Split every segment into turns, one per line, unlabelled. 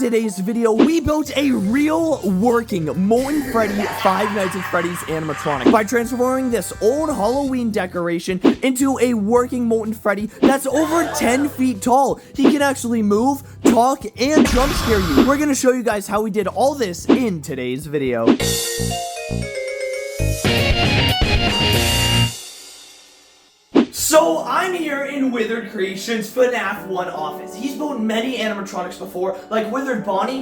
today's video, we built a real working Molten Freddy Five Nights at Freddy's animatronic by transforming this old Halloween decoration into a working Molten Freddy that's over 10 feet tall. He can actually move, talk, and jump scare you. We're gonna show you guys how we did all this in today's video. So, I'm here in Withered Creations' FNAF 1 office. He's built many animatronics before, like Withered Bonnie,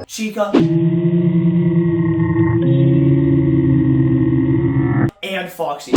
Chica, and Foxy.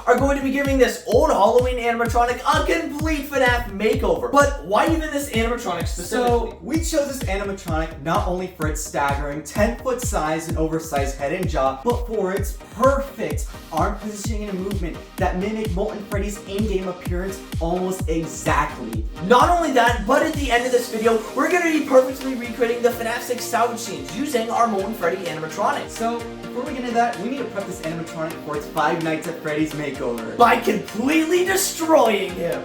Are going to be giving this old Halloween animatronic a complete FNAF makeover. But why even this animatronic specifically?
So, we chose this animatronic not only for its staggering 10-foot size and oversized head and jaw, but for its perfect arm positioning and movement that mimic Molten Freddy's in-game appearance almost exactly.
Not only that, but at the end of this video, we're going to be perfectly recreating the FNAF 6 Salvage scenes using our Molten Freddy animatronic.
So, before we get into that, we need to prep this animatronic for its Five Nights at Freddy's makeover.
By completely destroying him.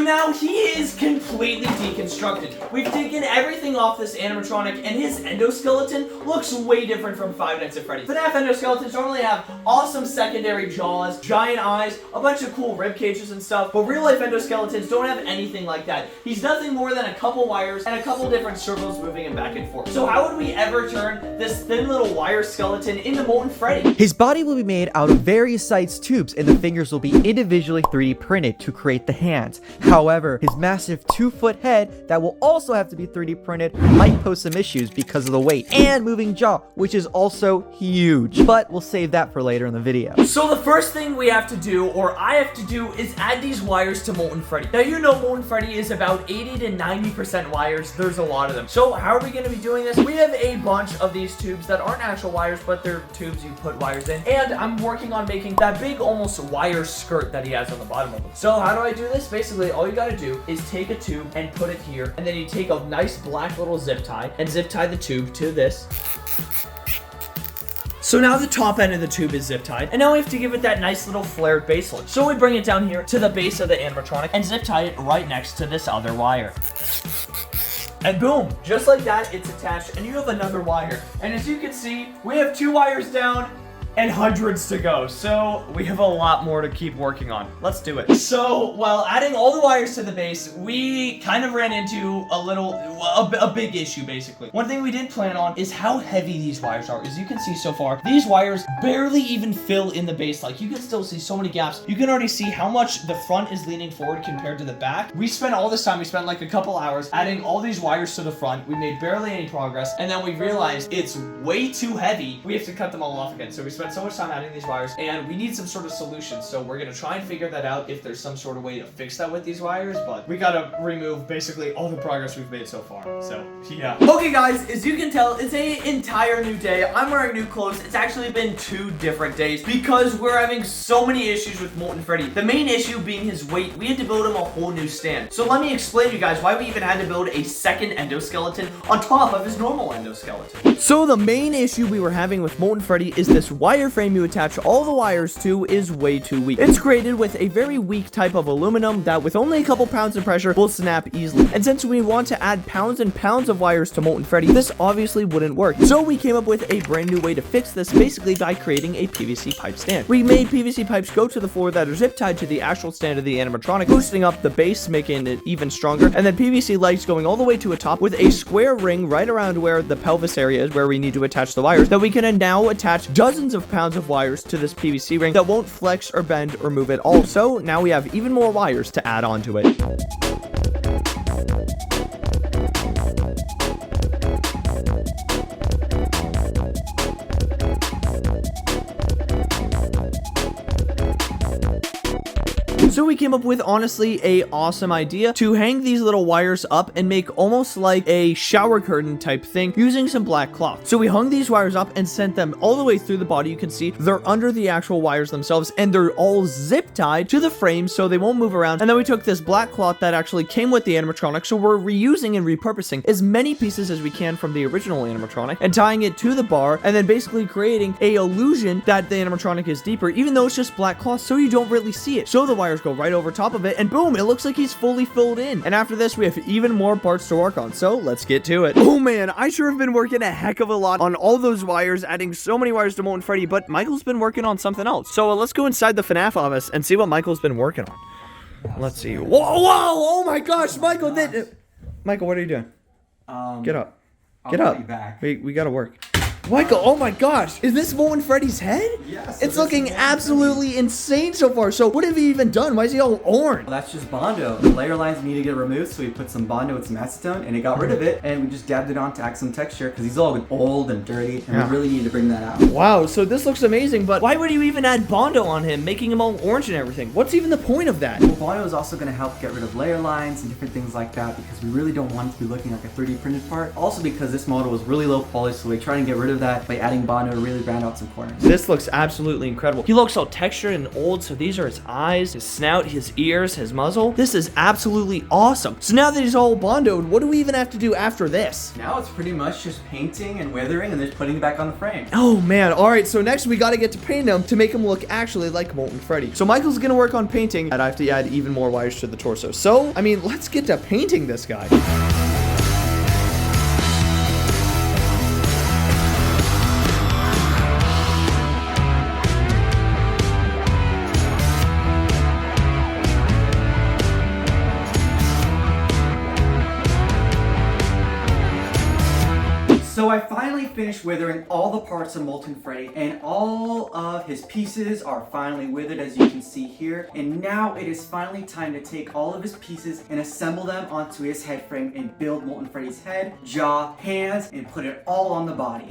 Now he is completely deconstructed. We've taken everything off this animatronic, and his endoskeleton looks way different from Five Nights at Freddy's. FNAF endoskeletons normally have awesome secondary jaws, giant eyes, a bunch of cool rib cages and stuff, but real life endoskeletons don't have anything like that. He's nothing more than a couple wires and a couple different circles moving him back and forth. So how would we ever turn this thin little wire skeleton into Molten Freddy?
His body will be made out of various sized tubes, and the fingers will be individually 3D printed to create the hands. However, his massive 2-foot head that will also have to be 3D printed might pose some issues because of the weight and moving jaw, which is also huge, but we'll save that for later in the video.
So the first thing we have to do, or I have to do, is add these wires to Molten Freddy. Now you know Molten Freddy is about 80 to 90% wires. There's a lot of them. So how are we going to be doing this? We have a bunch of these tubes that aren't actual wires, but they're tubes you put wires in, and I'm working on making that big almost wire skirt that he has on the bottom of them. So how do I do this? Basically all you gotta do is take a tube and put it here, and then you take a nice black little zip tie and zip tie the tube to this. So now the top end of the tube is zip tied, and now we have to give it that nice little flared base look. So we bring it down here to the base of the animatronic and zip tie it right next to this other wire. And boom, just like that, it's attached, and you have another wire. And as you can see, we have 2 wires down and hundreds to go, so we have a lot more to keep working on. Let's do it. So while adding all the wires to the base, we kind of ran into a big issue basically. One thing we didn't plan on is how heavy these wires are. As you can see so far, these wires barely even fill in the base. Like, you can still see so many gaps. You can already see how much the front is leaning forward compared to the back. We spent all this time, we spent like a couple hours adding all these wires to the front. We made barely any progress, and then we realized it's way too heavy. We have to cut them all off again. So we spent so much time adding these wires, and we need some sort of solution. So we're gonna try and figure that out, if there's some sort of way to fix that with these wires, but we gotta remove basically all the progress we've made so far. So yeah. Okay guys, as you can tell, it's an entire new day. I'm wearing new clothes. It's actually been 2 different days because we're having so many issues with Molten Freddy. The main issue being his weight. We had to build him a whole new stand. So let me explain to you guys why we even had to build a second endoskeleton on top of his normal endoskeleton. So the main issue we were having with Molten Freddy is this wireframe you attach all the wires to is way too weak. It's created with a very weak type of aluminum that with only a couple pounds of pressure will snap easily. And since we want to add pounds and pounds of wires to Molten Freddy, this obviously wouldn't work. So we came up with a brand new way to fix this, basically by creating a PVC pipe stand. We made PVC pipes go to the floor that are zip tied to the actual stand of the animatronic, boosting up the base, making it even stronger, and then PVC legs going all the way to a top with a square ring right around where the pelvis area is, where we need to attach the wires, that we can now attach dozens of pounds of wires to this PVC ring that won't flex or bend or move at all. So now we have even more wires to add onto it. So we came up with honestly a awesome idea to hang these little wires up and make almost like a shower curtain type thing using some black cloth. So we hung these wires up and sent them all the way through the body. You can see they're under the actual wires themselves, and they're all zip tied to the frame so they won't move around. And then we took this black cloth that actually came with the animatronic, so we're reusing and repurposing as many pieces as we can from the original animatronic and tying it to the bar, and then basically creating a illusion that the animatronic is deeper, even though it's just black cloth, so you don't really see it. So the wires go right over top of it, and boom, it looks like he's fully filled in. And after this, we have even more parts to work on, so let's get to it. Oh man, I sure have been working a heck of a lot on all those wires, adding so many wires to Molten Freddy, but Michael's been working on something else. So let's go inside the FNAF office and see what Michael's been working on. Let's see. Whoa, oh my gosh, Michael, Michael, what are you doing? Get up. Get up. We gotta work. Michael, oh my gosh, is this Molten Freddy's head?
Yes.
It's looking absolutely insane so far. So what have you even done? Why is he all orange?
Well, that's just Bondo. The layer lines need to get removed, so we put some Bondo with some acetone, and it got rid of it, and we just dabbed it on to add some texture, because he's all old and dirty, and we really need to bring that out.
Wow, so this looks amazing, but why would you even add Bondo on him, making him all orange and everything? What's even the point of that?
Well, Bondo is also going to help get rid of layer lines and different things like that, because we really don't want it to be looking like a 3D printed part. Also because this model was really low polished, so we try and get rid of that by adding Bondo to really round out some corners.
This looks absolutely incredible. He looks all textured and old, so these are his eyes, his snout, his ears, his muzzle. This is absolutely awesome. So now that he's all Bondoed, what do we even have to do after this?
Now it's pretty much just painting and weathering and then putting it back on the frame.
Oh man, alright, so next we gotta get to paint him to make him look actually like Molten Freddy. So Michael's gonna work on painting, and I have to add even more wires to the torso. So, I mean, let's get to painting this guy.
So I finally finished withering all the parts of Molten Freddy, and all of his pieces are finally withered, as you can see here. And now it is finally time to take all of his pieces and assemble them onto his head frame and build Molten Freddy's head, jaw, hands, and put it all on the body.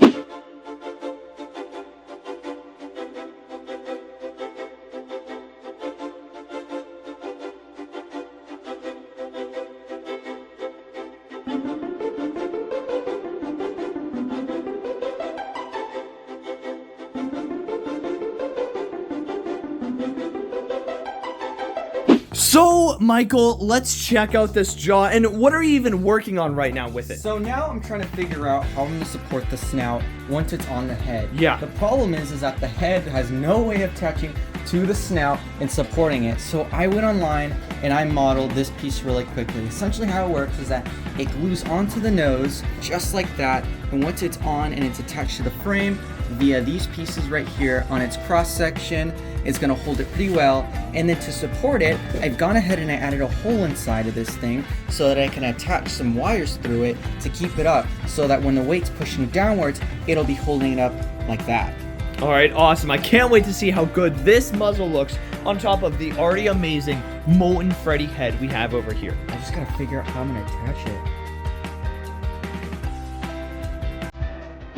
So, Michael, let's check out this jaw, and what are you even working on right now with it?
So now I'm trying to figure out how I'm going to support the snout once it's on the head.
Yeah.
The problem is that the head has no way of touching to the snout and supporting it. So I went online and I modeled this piece really quickly. Essentially how it works is that it glues onto the nose just like that, and once it's on and it's attached to the frame via these pieces right here on its cross section, it's gonna hold it pretty well. And then to support it, I've gone ahead and I added a hole inside of this thing so that I can attach some wires through it to keep it up, so that when the weight's pushing downwards, it'll be holding it up like that.
All right, awesome. I can't wait to see how good this muzzle looks on top of the already amazing Molten Freddy head we have over here.
I just gotta figure out how I'm gonna attach it.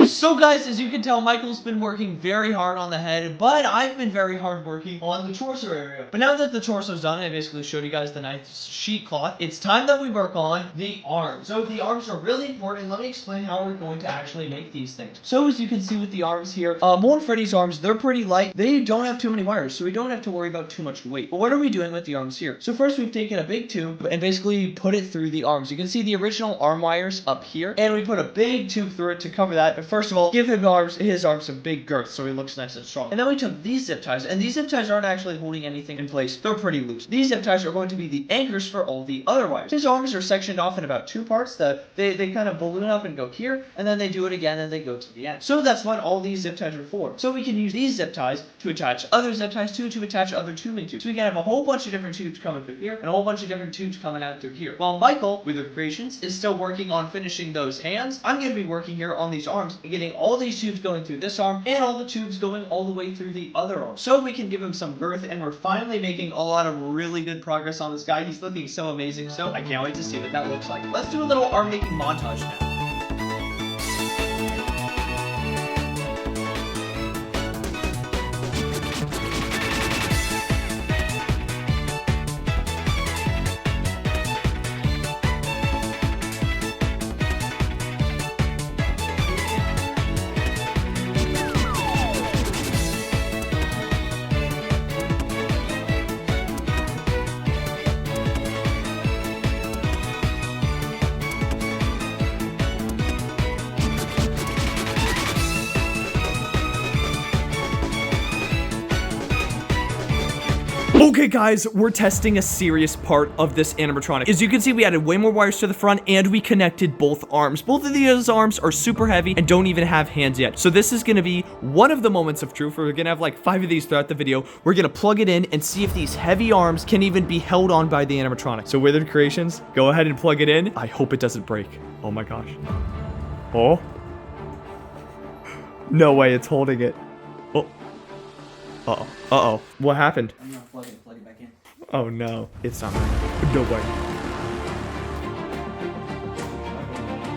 So guys, as you can tell, Michael's been working very hard on the head, but I've been very hard working on the torso area. But now that the torso's done, I basically showed you guys the nice sheet cloth. It's time that we work on the arms. So the arms are really important. Let me explain how we're going to actually make these things. So as you can see with the arms here, Molten Freddy's arms, they're pretty light. They don't have too many wires, so we don't have to worry about too much weight. But what are we doing with the arms here? So first we've taken a big tube and basically put it through the arms. You can see the original arm wires up here, and we put a big tube through it to cover that. But first of all, give him his arms some big girth so he looks nice and strong. And then we took these zip ties, and these zip ties aren't actually holding anything in place. They're pretty loose. These zip ties are going to be the anchors for all the other wires. His arms are sectioned off in about two parts. They kind of balloon up and go here, and then they do it again and they go to the end. So that's what all these zip ties are for. So we can use these zip ties to attach other zip ties to attach other tubing tubes. So we can have a whole bunch of different tubes coming through here and a whole bunch of different tubes coming out through here. While Michael, with the creations, is still working on finishing those hands, I'm going to be working here on these arms and getting all these tubes going through this arm and all the tubes going all the way through the other arm, so we can give him some girth. And we're finally making a lot of really good progress on this guy. He's looking so amazing, so I can't wait to see what that looks like. Let's do a little arm making montage now. Okay, guys, we're testing a serious part of this animatronic. As you can see, we added way more wires to the front and we connected both arms. Both of these arms are super heavy and don't even have hands yet. So this is going to be one of the moments of truth. We're going to have like 5 of these throughout the video. We're going to plug it in and see if these heavy arms can even be held on by the animatronic. So Withered Creations, go ahead and plug it in. I hope it doesn't break. Oh my gosh. Oh. No way it's holding it. Oh. Uh-oh. Uh-oh. What happened?
I'm gonna plug it back in.
Oh no. It's not moving. No way.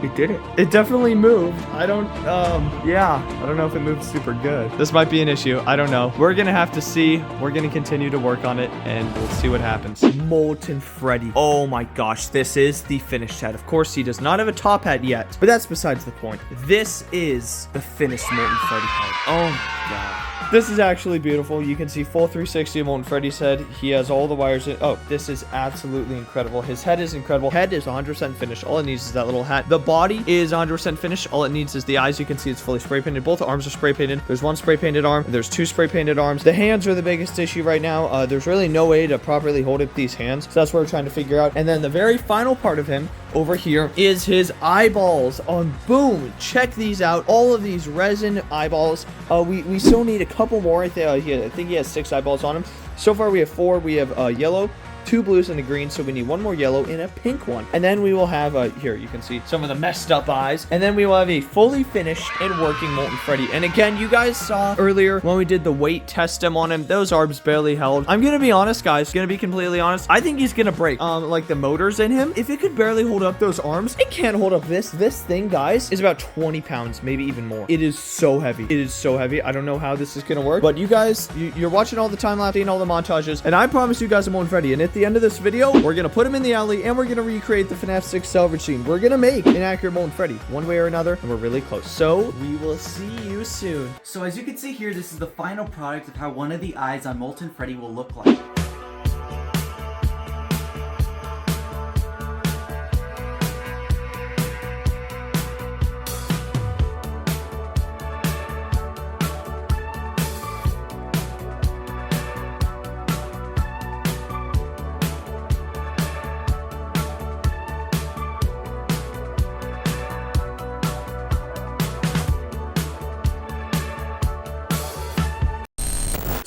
It did it. It definitely moved. I don't know if it moved super good. This might be an issue. I don't know. We're gonna have to see. We're gonna continue to work on it and we'll see what happens. Molten Freddy. Oh my gosh, this is the finished head. Of course, he does not have a top hat yet, but that's besides the point. This is the finished Molten Freddy head. Oh my god. This is actually beautiful. You can see full 360 of Molten Freddy's head. He has all the wires in. Oh, this is absolutely incredible. His head is incredible. Head is 100% finished. All it needs is that little hat. The body is 100% finished. All it needs is the eyes. You can see it's fully spray painted. Both arms are spray painted. There's 1 spray painted arm. There's 2 spray painted arms. The hands are the biggest issue right now. There's really no way to properly hold up these hands. So that's what we're trying to figure out. And then the very final part of him over here is his eyeballs. Boom. Check these out. All of these resin eyeballs. We still need a couple more. I think he has 6 eyeballs on him. So far we have 4. We have yellow, 2 blues and a green, so we need 1 more yellow and a pink one. And then we will have here you can see some of the messed up eyes, and then we will have a fully finished and working Molten Freddy. And again, you guys saw earlier when we did the weight test him on him, those arms barely held. I'm gonna be honest, guys, gonna be completely honest, I think he's gonna break. Like the motors in him, if it could barely hold up those arms, it can't hold up this thing, guys, is about 20 pounds, maybe even more. It is so heavy. It is so heavy. I don't know how this is gonna work, but you guys, you're watching all the time lapse and all the montages, and I promise you guys a Molten Freddy. And at the end of this video, we're gonna put him in the alley and we're gonna recreate the FNAF 6 Salvage scene. We're gonna make an accurate Molten Freddy one way or another, and we're really close. So we will see you soon.
So as you can see here, this is the final product of how one of the eyes on Molten Freddy will look like.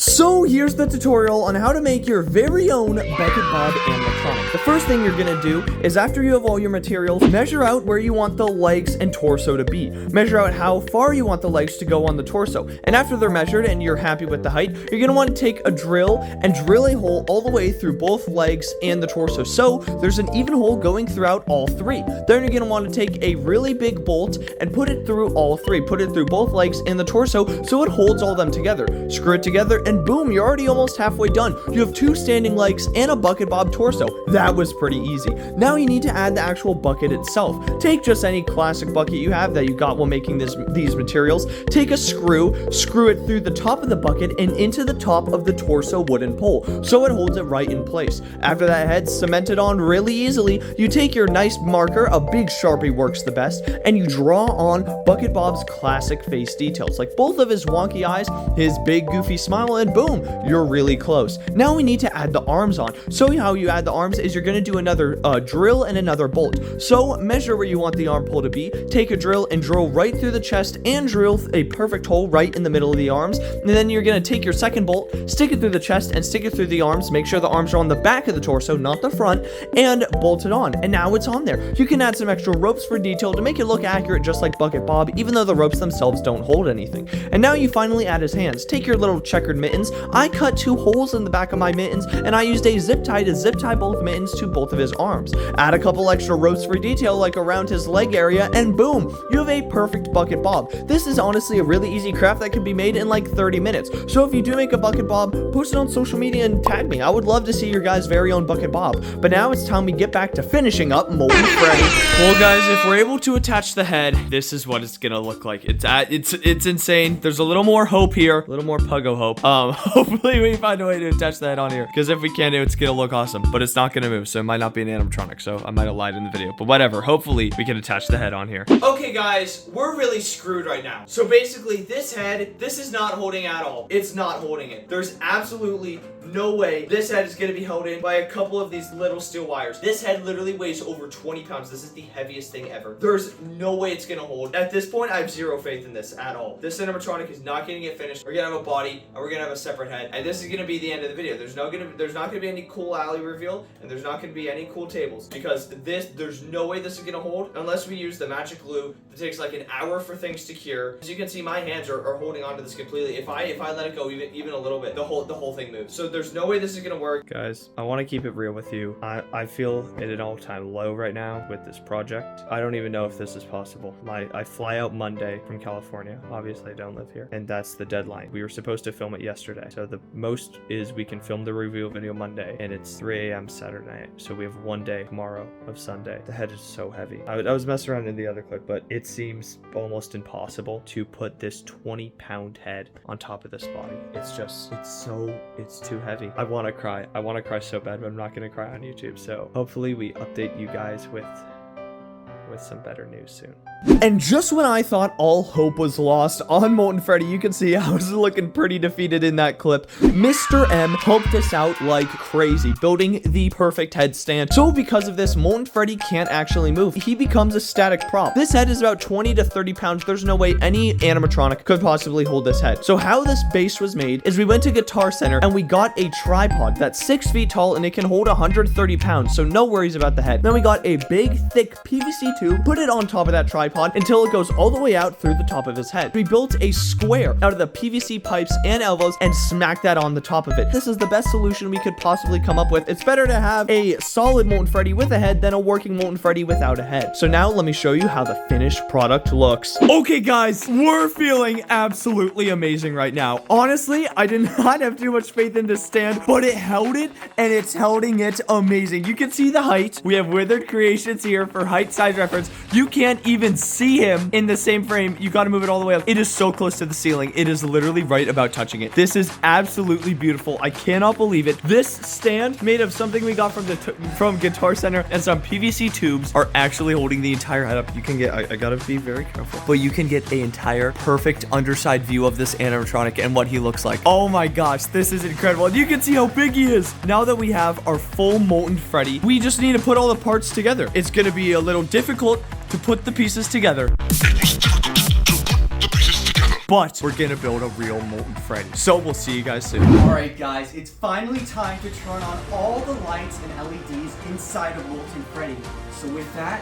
So here's the tutorial on how to make your very own Bucket Bob animatronic. The first thing you're gonna do is, after you have all your materials, measure out where you want the legs and torso to be. Measure out how far you want the legs to go on the torso. And after they're measured and you're happy with the height, you're gonna want to take a drill and drill a hole all the way through both legs and the torso, so there's an even hole going throughout all 3. Then you're gonna want to take a really big bolt and put it through all 3. Put it through both legs and the torso so it holds all them together. Screw it together and boom, you're already almost halfway done. You have 2 standing legs and a Bucket Bob torso. That was pretty easy. Now you need to add the actual bucket itself. Take just any classic bucket you have that you got while making these materials. Take a screw it through the top of the bucket and into the top of the torso wooden pole, so it holds it right in place. After that head's cemented on really easily, you take your nice marker, a big Sharpie works the best, and you draw on Bucket Bob's classic face details, like both of his wonky eyes, his big goofy smile, and boom, you're really close. Now we need to add the arms on. So how you add the arms is you're going to do another drill and another bolt. So measure where you want the arm pole to be, take a drill and drill right through the chest and drill a perfect hole right in the middle of the arms. And then you're going to take your second bolt, stick it through the chest and stick it through the arms. Make sure the arms are on the back of the torso, not the front, and bolt it on. And now it's on there. You can add some extra ropes for detail to make it look accurate, just like Bucket Bob, even though the ropes themselves don't hold anything. And now you finally add his hands. Take your little checkered mittens. I cut 2 holes in the back of my mittens, and I used a zip tie to zip tie both mittens to both of his arms. Add a couple extra ropes for detail, like around his leg area, and boom, you have a perfect Bucket Bob. This is honestly a really easy craft that can be made in like 30 minutes. So if you do make a Bucket Bob, post it on social media and tag me. I would love to see your guys' very own Bucket Bob. But now it's time we get back to finishing up Molten Freddy. Well, guys, if we're able to attach the head, this is what it's gonna look like. It's insane. There's a little more hope here, a little more puggo hope. Hopefully we find a way to attach the head on here, because if we can, it's gonna look awesome. But it's not gonna move, so it might not be an animatronic. So I might have lied in the video, but whatever. Hopefully we can attach the head on here. Okay, guys, we're really screwed right now. So basically, this head, this is not holding at all. It's not holding it. There's absolutely no way this head is gonna be held in by a couple of these little steel wires. This head literally weighs over 20 pounds. This is the heaviest thing ever. There's no way it's gonna hold. At this point, I have zero faith in this at all. This animatronic is not gonna get finished. We're gonna have a body, and we're gonna have a separate head, and this is gonna be the end of the video. There's not gonna be any cool alley reveal, and there's not gonna be any cool tables, because there's no way this is gonna hold unless we use the magic glue that takes like an hour for things to cure. As you can see, my hands are holding onto this completely. If I let it go even a little bit, the whole thing moves. So there's no way this is gonna work.
Guys, I want to keep it real with you. I feel at an all-time low right now with this project. I don't even know if this is possible. I fly out Monday from California. Obviously, I don't live here, and that's the deadline. We were supposed to film it yesterday, so the most is we can film the reveal video Monday, and it's 3 a.m. Saturday night. So we have one day tomorrow of Sunday. The head is so heavy. I was messing around in the other clip, but it seems almost impossible to put this 20-pound head on top of this body. It's too heavy. I want to cry. I want to cry so bad, but I'm not going to cry on YouTube. So hopefully we update you guys with some better news soon.
And just when I thought all hope was lost on Molten Freddy, you can see I was looking pretty defeated in that clip. Mr. M helped us out like crazy, building the perfect headstand. So because of this, Molten Freddy can't actually move. He becomes a static prop. This head is about 20 to 30 pounds. There's no way any animatronic could possibly hold this head. So how this base was made is we went to Guitar Center and we got a tripod that's 6 feet tall and it can hold 130 pounds. So no worries about the head. Then we got a big, thick PVC tube, put it on top of that tripod until it goes all the way out through the top of his head. We built a square out of the PVC pipes and elbows and smacked that on the top of it. This is the best solution we could possibly come up with. It's better to have a solid Molten Freddy with a head than a working Molten Freddy without a head. So now let me show you how the finished product looks. Okay guys, we're feeling absolutely amazing right now. Honestly, I did not have too much faith in this stand, but it held it and it's holding it amazing. You can see the height. We have Withered Creations here for height size reference. You can't even see him in the same frame. You got to move it all the way up. It is so close to the ceiling. It is literally right about touching it. This is absolutely beautiful. I cannot believe it. This stand made of something we got from Guitar Center and some PVC tubes are actually holding the entire head up. You can get, I gotta be very careful, but you can get an entire perfect underside view of this animatronic and what he looks like. Oh my gosh, this is incredible. And you can see how big he is. Now that we have our full Molten Freddy, we just need to put all the parts together. It's gonna be a little difficult to put the pieces together. But we're gonna build a real Molten Freddy. So we'll see you guys soon.
Alright guys, it's finally time to turn on all the lights and LEDs inside of Molten Freddy. So with that...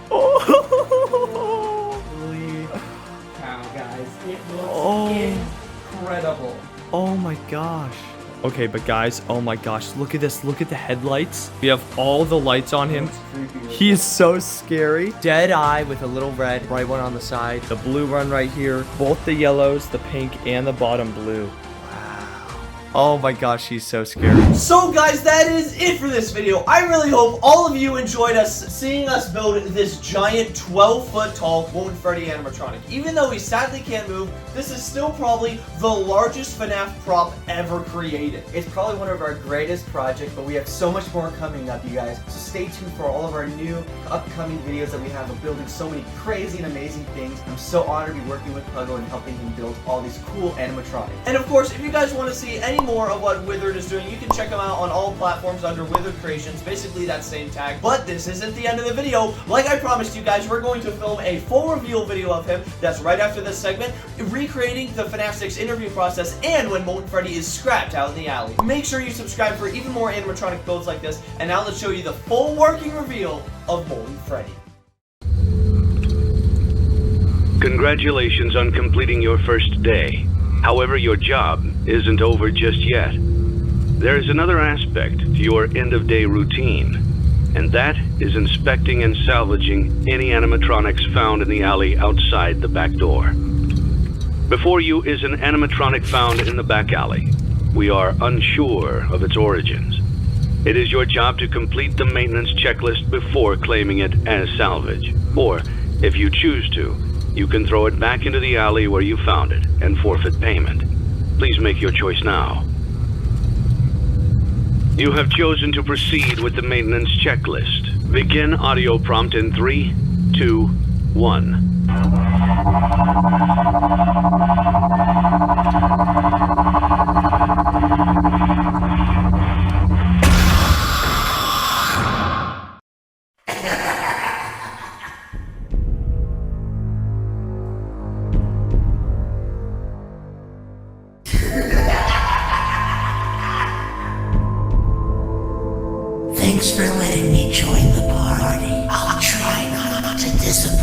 Holy cow guys, it looks incredible.
Oh my gosh. Okay, but guys, oh my gosh, look at this. Look at the headlights. We have all the lights on him. He is so scary. Dead eye with a little red, bright one on the side. The blue one right here. Both the yellows, the pink, and the bottom blue. Oh my gosh, he's so scary.
So guys, that is it for this video. I really hope all of you enjoyed seeing us build this giant 12-foot tall Molten Freddy animatronic. Even though he sadly can't move, this is still probably the largest FNAF prop ever created.
It's probably one of our greatest projects, but we have so much more coming up, you guys. So stay tuned for all of our new upcoming videos that we have of building so many crazy and amazing things. I'm so honored to be working with Puggo and helping him build all these cool animatronics.
And of course, if you guys want to see any more of what Withered is doing, you can check them out on all platforms under Withered Creations, basically that same tag. But this isn't the end of the video. Like I promised you guys, we're going to film a full reveal video of him. That's right after this segment, recreating the FNAF 6 interview process and when Molten Freddy is scrapped out in the alley. Make sure you subscribe for even more animatronic builds like this. And now let's show you the full working reveal of Molten Freddy.
Congratulations on completing your first day. However, your job isn't over just yet. There is another aspect to your end-of-day routine, and that is inspecting and salvaging any animatronics found in the alley outside the back door. Before you is an animatronic found in the back alley. We are unsure of its origins. It is your job to complete the maintenance checklist before claiming it as salvage. Or, if you choose to, you can throw it back into the alley where you found it and forfeit payment. Please make your choice now. You have chosen to proceed with the maintenance checklist. Begin audio prompt in 3, 2, 1.
disappear.